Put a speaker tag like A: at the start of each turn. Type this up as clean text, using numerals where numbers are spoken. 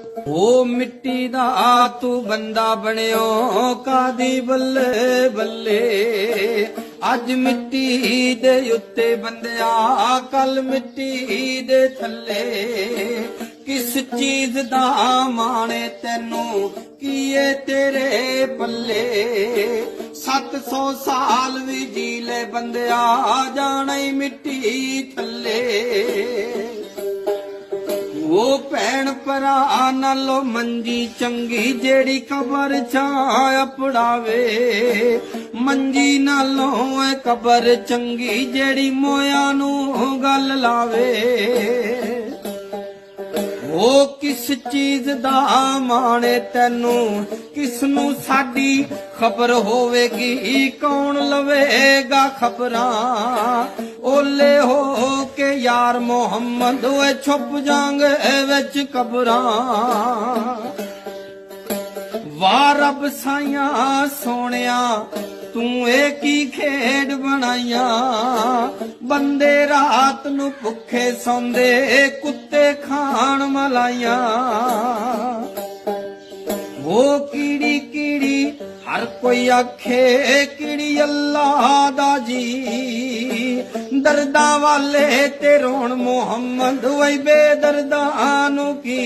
A: ओ मिट्टी दा तू बंदा बनियो कादी बल्ले बल्ले अज मिट्टी दे उत्ते बंदिया कल मिट्टी दे थल्ले किस चीज दा माने तेनू कीए तेरे पल्ले 700 साल भी जी ले बंदिया जाना ही मिट्टी थल्ले वो भैन भरा नालो मंजी चंगी जेड़ी कबर छाया पड़ावे मंजी नालों कबर चंगी जेड़ी मोया नू गल लावे वो किस चीज दा माने तेनू किसनू साडी खबर होवेगी कौन लवेगा खबरां ओले हो के यार मोहम्मद वे छुप जांगे विच कबरां वाह रब साइया सोनिया तू एक ही खेड बनाइया बंदे रात नू भुखे सौंदे कुत्ते खान मलाइया वो कीड़ी कीड़ी हर कोई आखे कीड़ी अल्लाह दा जी दर्दा वाले ते रोण मोहम्मद वही बेदर्दा नू की